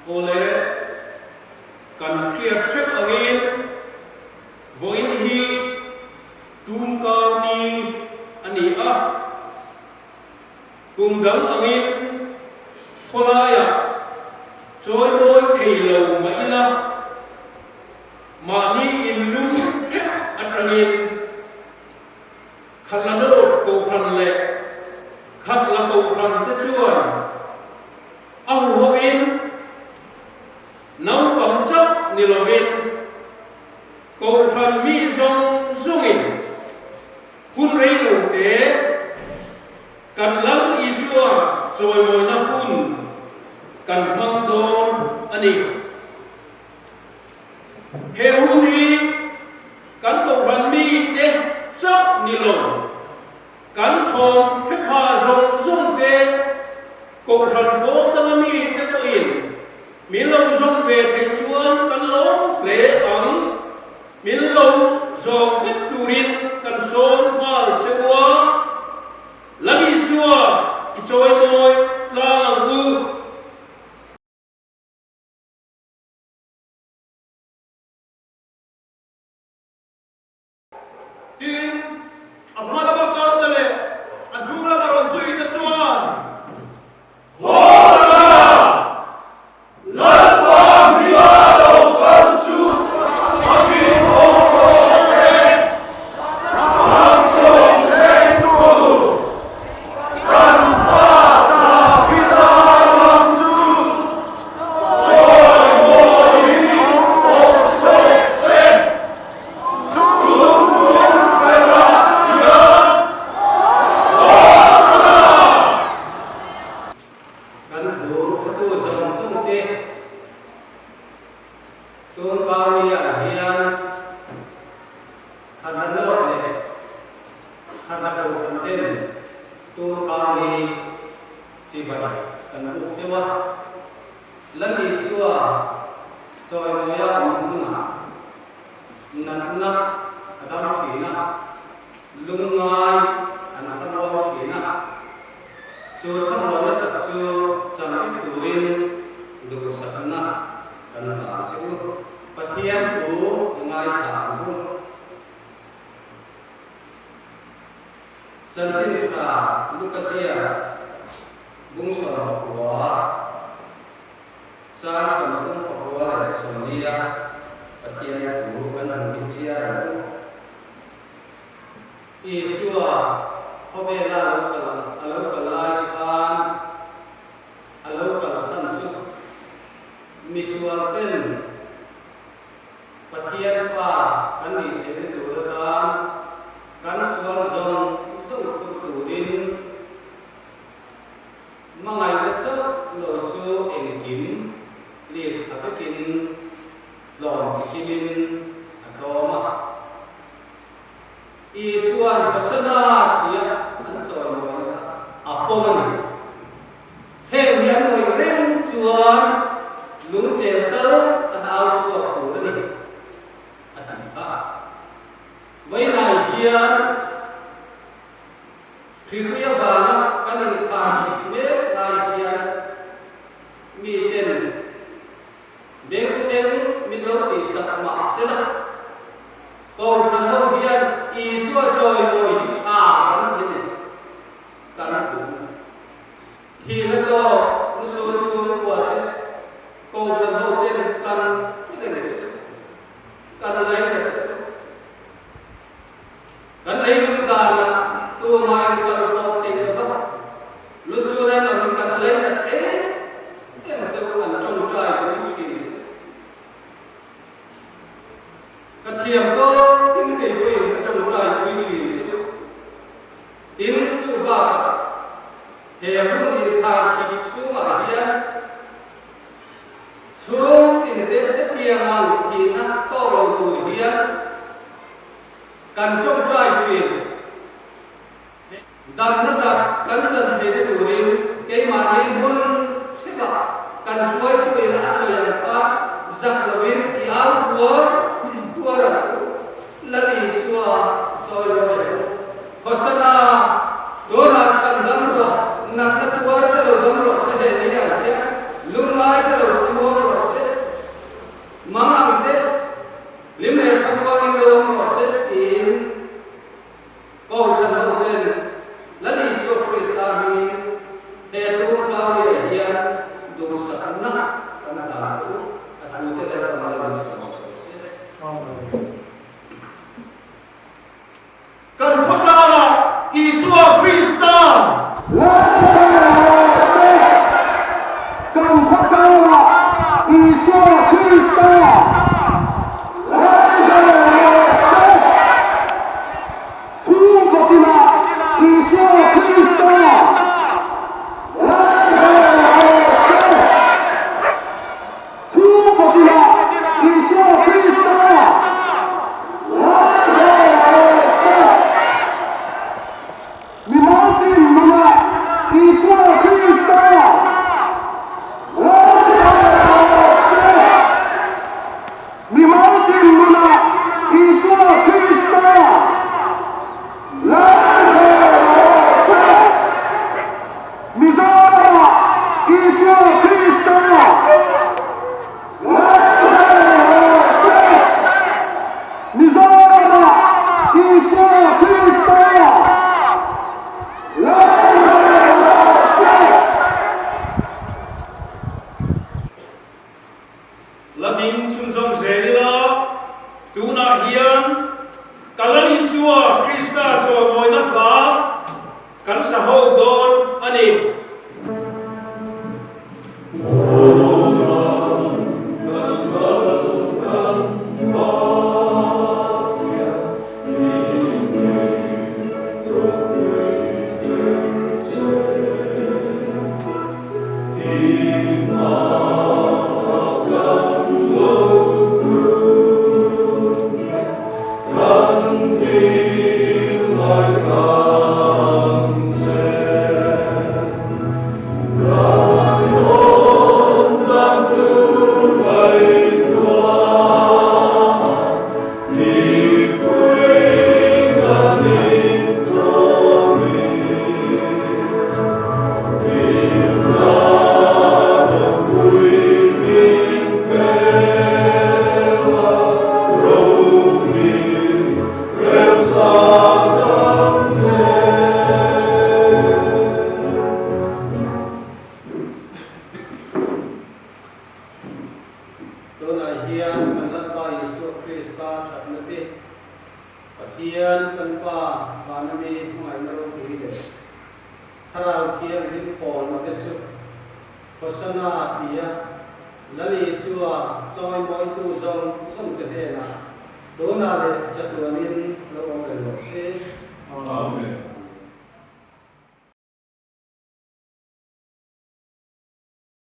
ole kan fiat trek angin voin hi tun ka ni ani a cùng đấng angin kholaya trôi môi thầy lầu mấy la mà ni in lung atrangin khát là nốt cầu khăn lệ khát là cầu khăn te chuan ahu in nấu bấm chấp nilovin cầu khăn mi zong zongin kun rei lu te kan lang isua trôi môi na kun kan mang don ani he hun hi kan cầu khăn mi te chấp nilong kan thong phép hà zong zong te cầu khăn bố tăng mi te to in min lâu zong về thành chuan kan lo lệ ắng min lâu zong vết turin kan son mal chewa lagi sua ichoi moi tlang u tin amala ba ka tale adung la baron sui ta chuan Khi nó to nó xuống xuống quật Dona le chatuanin